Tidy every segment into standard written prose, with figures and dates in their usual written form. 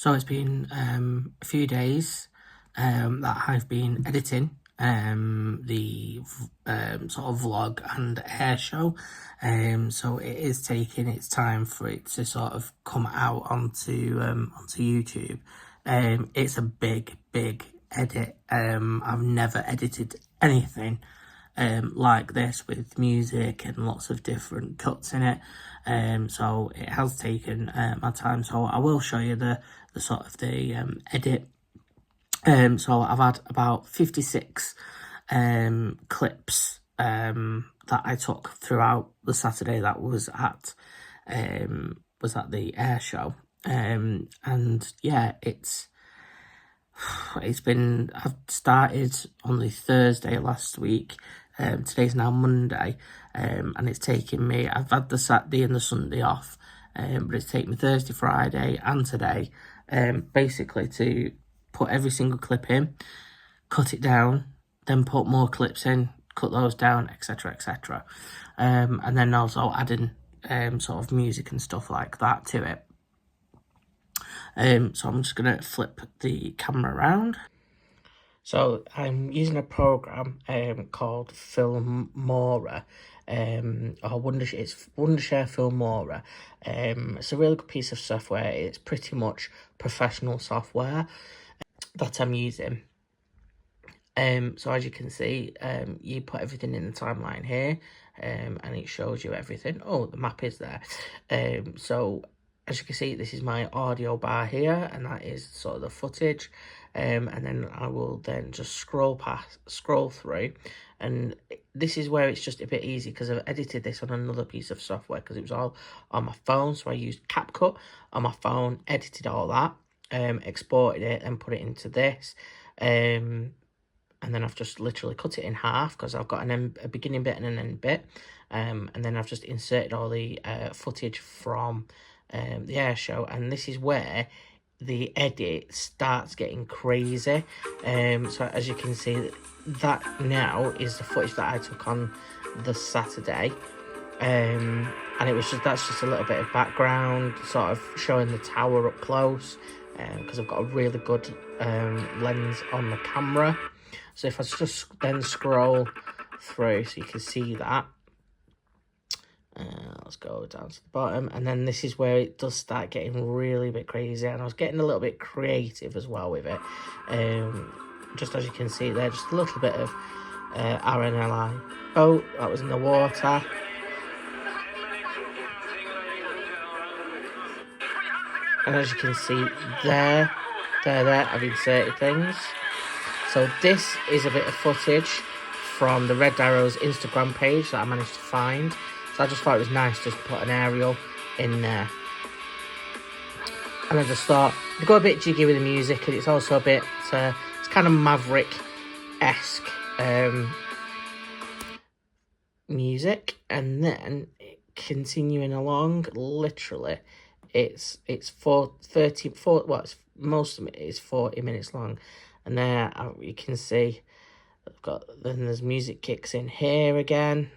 So it's been a few days that I've been editing the sort of vlog and air show. So it is taking its time for it to sort of come out onto YouTube. It's a big edit. I've never edited anything like this with music and lots of different cuts in it. So it has taken my time. So I will show you the sort of the edit. So I've had about 56 clips that I took throughout the Saturday that was at the air show. And yeah, I've started on the Thursday last week. Today's now Monday, and it's taken me, I've had the Saturday and the Sunday off, but it's taken me Thursday, Friday and today, basically to put every single clip in, cut it down, then put more clips in, cut those down, etc, etc. And then also adding sort of music and stuff like that to it. So I'm just going to flip the camera around. So I'm using a program called Filmora, or it's Wondershare Filmora. It's a really good piece of software. It's pretty much professional software that I'm using. So as you can see, you put everything in the timeline here, and it shows you everything. Oh, the map is there. So as you can see, this is my audio bar here, and that is sort of the footage. And then I will then just scroll through, and this is where it's just a bit easy because I've edited this on another piece of software because it was all on my phone. So I used CapCut on my phone, edited all that, exported it, and put it into this. And then I've just literally cut it in half because I've got a beginning bit and an end bit. And then I've just inserted all the footage from the air show, and this is where the edit starts getting crazy. So as you can see, that now is the footage that I took on the Saturday. And that's just a little bit of background, sort of showing the tower up close, because I've got a really good lens on the camera. So if I just then scroll through so you can see that, let's go down to the bottom, and then this is where it does start getting really a bit crazy, and I was getting a little bit creative as well with it. Just as you can see there, just a little bit of RNLI. Oh, that was in the water. And as you can see there, I've inserted things. So this is a bit of footage from the Red Arrow's Instagram page that I managed to find. So I just thought it was nice just to put an aerial in there. And I just thought, to go a bit jiggy with the music, and it's also a bit, it's kind of Maverick-esque music. And then, continuing along, literally, it's most of it is 40 minutes long. And there you can see, then there's music kicks in here again.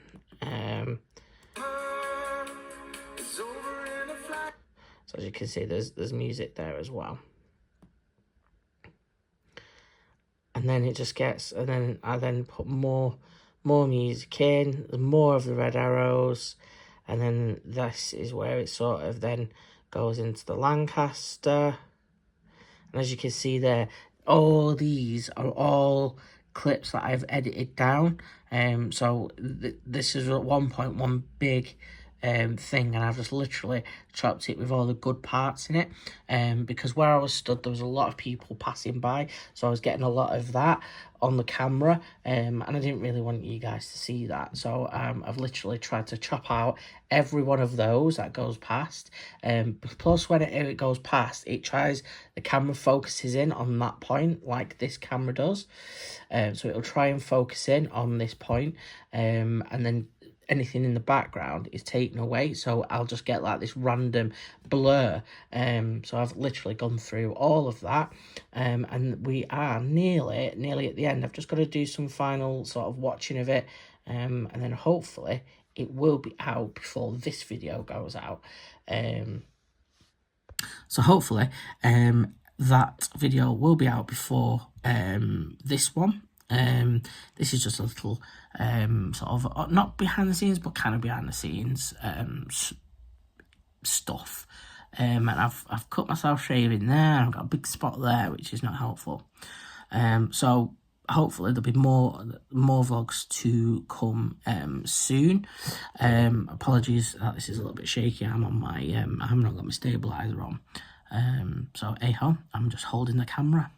So as you can see, there's music there as well. And then it just gets, and then I then put more music in, more of the Red Arrows, and then this is where it sort of then goes into the Lancaster. And as you can see there, all these are all clips that I've edited down. So this is at one point one big thing, and I've just literally chopped it with all the good parts in it. Because where I was stood, there was a lot of people passing by, so I was getting a lot of that on the camera, and I didn't really want you guys to see that. So I've literally tried to chop out every one of those that goes past. Plus, when it goes past, it tries, the camera focuses in on that point, like this camera does. So it'll try and focus in on this point, and then anything in the background is taken away, so I'll just get like this random blur. So I've literally gone through all of that, and we are nearly at the end. I've just got to do some final sort of watching of it, and then hopefully it will be out before this video goes out. So hopefully that video will be out before this one. This is just a little sort of, not behind the scenes, but kind of behind the scenes stuff. And I've cut myself shaving there. I've got a big spot there, which is not helpful. So hopefully there'll be more vlogs to come soon. Apologies that this is a little bit shaky. I'm on my I have not got my stabilizer on. So hey-ho, I'm just holding the camera.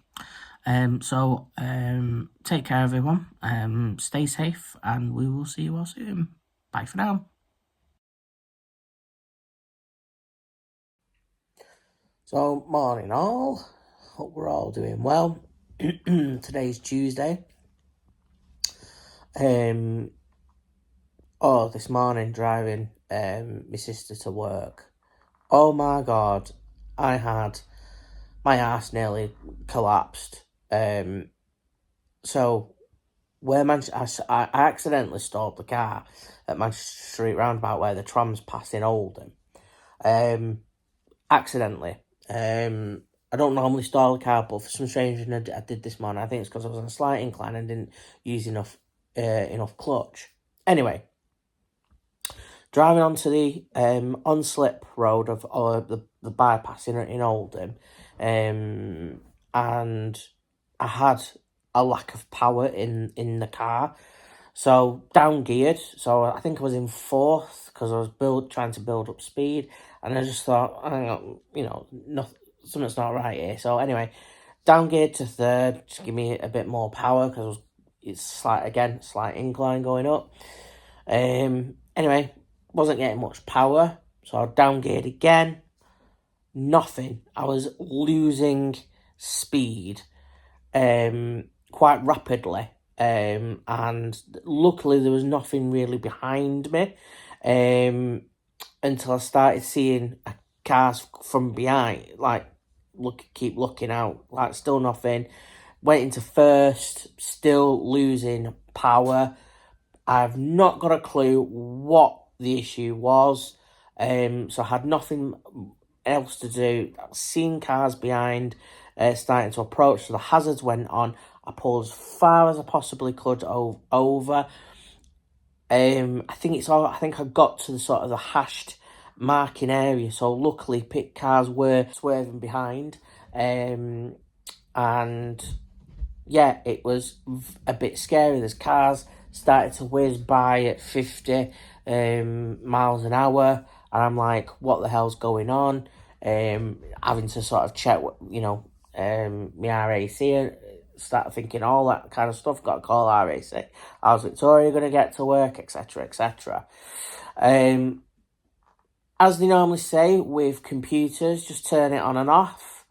So take care everyone. Stay safe, and we will see you all soon. Bye for now. So, morning all. Hope we're all doing well. Today's Tuesday. This morning driving my sister to work. Oh my God, I had my arse nearly collapsed. So where I accidentally stalled the car at Manchester Street roundabout where the tram's passing Oldham. Accidentally. I don't normally stall the car, but for some strange reason I did this morning. I think it's because I was on a slight incline and didn't use enough clutch. Anyway, driving onto the on-slip road of the bypass in Oldham, and I had a lack of power in the car, so down geared. So I think I was in fourth because I was trying to build up speed, and I just thought, something's not right here. So anyway, down geared to third, just give me a bit more power because it's slight incline going up. Anyway, wasn't getting much power, so I down geared again. Nothing. I was losing speed quite rapidly, and luckily there was nothing really behind me until I started seeing cars from behind, like keep looking out, like still nothing. Went into first, still losing power. I've not got a clue what the issue was, so I had nothing else to do. I've seen cars behind starting to approach, so the hazards went on. I pulled as far as I possibly could over. I think I got to the sort of the hashed marking area, so luckily pit cars were swerving behind, and yeah, it was a bit scary. There's cars started to whiz by at 50 miles an hour, and I'm like, what the hell's going on? Having to sort of check my RAC, and start thinking all that kind of stuff. Got to call RAC. How's Victoria going to get to work, etc, etc. As they normally say with computers, just turn it on and off.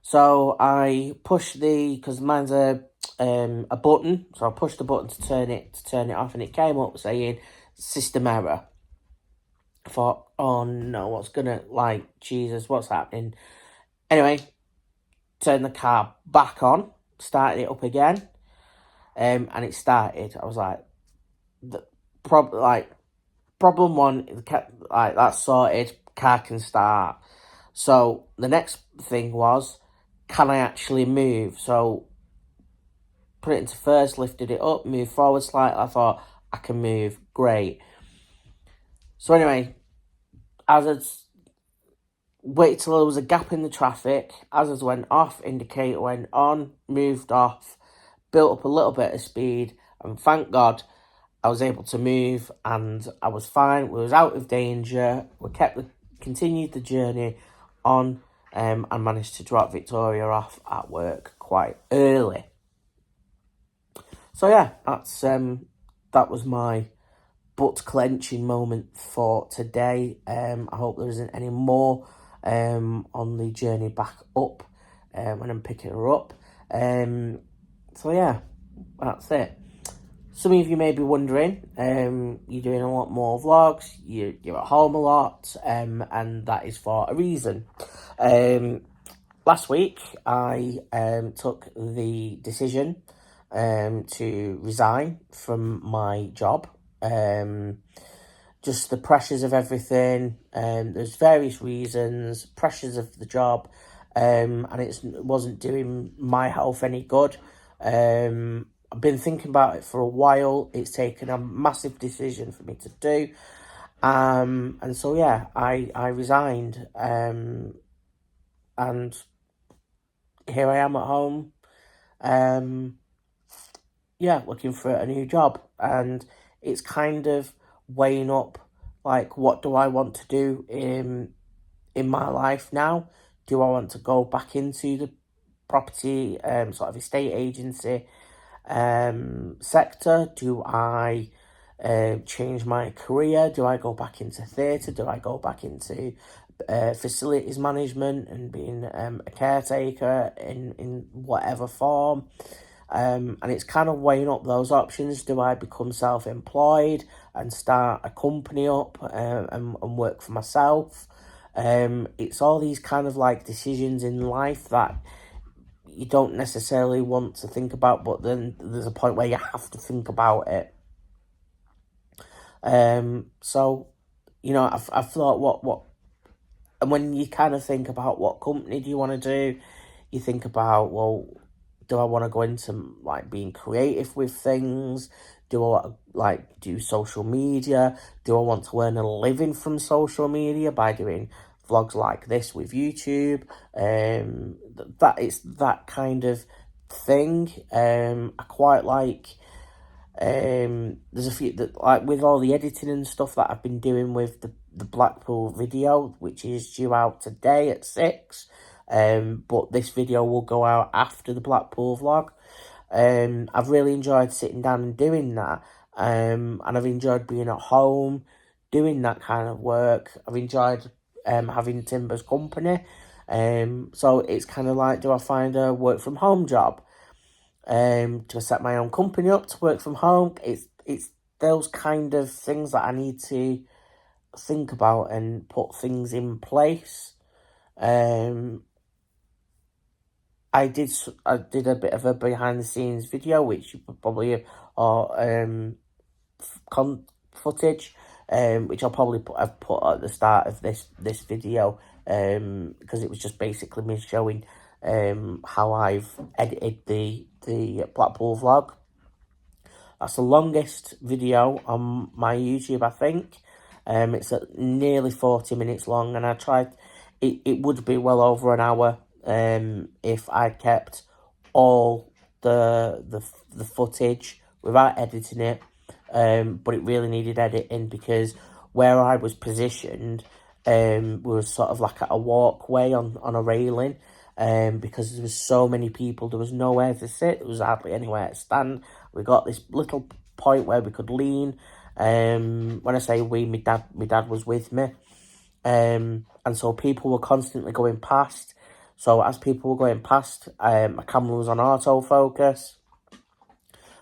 So I pushed because mine's a button, so I pushed the button to turn it off, and it came up saying system error. I thought, oh no, Jesus, what's happening? Anyway, turned the car back on, started it up again, and it started. I was like, problem one, that's sorted, car can start. So the next thing was, can I actually move? So put it into first, lifted it up, moved forward slightly. I thought, I can move, great. So anyway, waited till there was a gap in the traffic. Hazards went off, indicator went on, moved off, built up a little bit of speed, and thank God I was able to move, and I was fine. We was out of danger. We continued the journey on, and managed to drop Victoria off at work quite early. So yeah, that was my butt clenching moment for today. I hope there isn't any more on the journey back up when I'm picking her up. So yeah, that's it. Some of you may be wondering, you're doing a lot more vlogs, you're at home a lot, and that is for a reason. Last week, I took the decision to resign from my job just the pressures of everything. There's various reasons, pressures of the job, and it wasn't doing my health any good. I've been thinking about it for a while. It's taken a massive decision for me to do. And so, yeah, I resigned. And here I am at home. Yeah, looking for a new job. And it's kind of weighing up, like, what do I want to do in my life now? Do I want to go back into the property, sort of estate agency sector? Do I change my career? Do I go back into theatre? Do I go back into facilities management and being a caretaker in whatever form? And it's kind of weighing up those options. Do I become self-employed and start a company up and work for myself? It's all these kind of like decisions in life that you don't necessarily want to think about, but then there's a point where you have to think about it. So, you know, I've thought what, and when you kind of think about what company do you want to do, you think about, well, do I want to go into like being creative with things? Do I want to like do social media? Do I want to earn a living from social media by doing vlogs like this with YouTube? That it's that kind of thing. I quite like. There's a few that, like, with all the editing and stuff that I've been doing with the Blackpool video, which is due out today at 6. But this video will go out after the Blackpool vlog. I've really enjoyed sitting down and doing that. And I've enjoyed being at home, doing that kind of work. I've enjoyed having Timber's company. So it's kind of like, do I find a work from home job? To set my own company up to work from home? It's those kind of things that I need to think about and put things in place. I did a bit of a behind the scenes video, which you probably or footage, which I'll probably have put at the start of this video, because it was just basically me showing how I've edited the Blackpool vlog. That's the longest video on my YouTube, I think. It's at nearly 40 minutes long, and I tried. It would be well over an hour if I kept all the footage without editing it. But it really needed editing because where I was positioned was sort of like at a walkway on a railing. Because there was so many people, there was nowhere to sit, there was hardly anywhere to stand. We got this little point where we could lean. When I say we, my dad was with me. And so people were constantly going past. So as people were going past, my camera was on autofocus.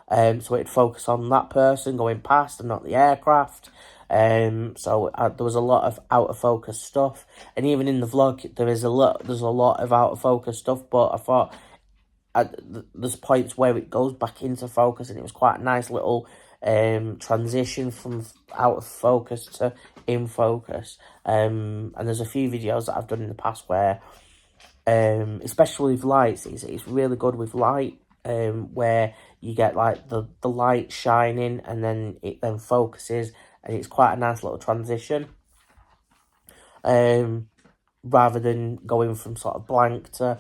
So it'd focus on that person going past and not the aircraft. So there was a lot of out of focus stuff, and even in the vlog there's a lot of out of focus stuff. But I thought there's points where it goes back into focus, and it was quite a nice little transition from out of focus to in focus. And there's a few videos that I've done in the past where, especially with lights, it's really good with light. Where you get like the light shining and then it then focuses, and it's quite a nice little transition. Rather than going from sort of blank to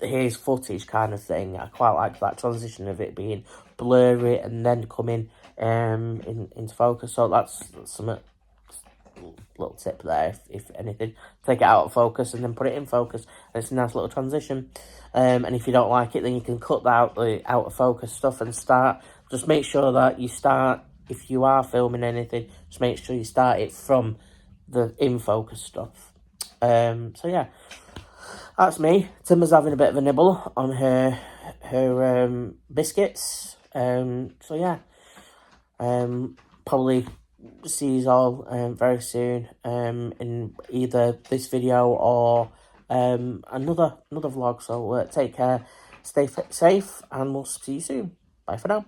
here's footage kind of thing. I quite like that transition of it being blurry and then coming into focus. So that's some little tip there, if anything. Take it out of focus and then put it in focus, and it's a nice little transition. And if you don't like it, then you can cut out the out of focus stuff and start. Just make sure that you start, if you are filming anything, just make sure you start it from the in focus stuff. So yeah, that's me. Timber's having a bit of a nibble on her biscuits. So yeah, probably see you all very soon in either this video or another vlog. So take care, stay safe, and we'll see you soon. Bye for now.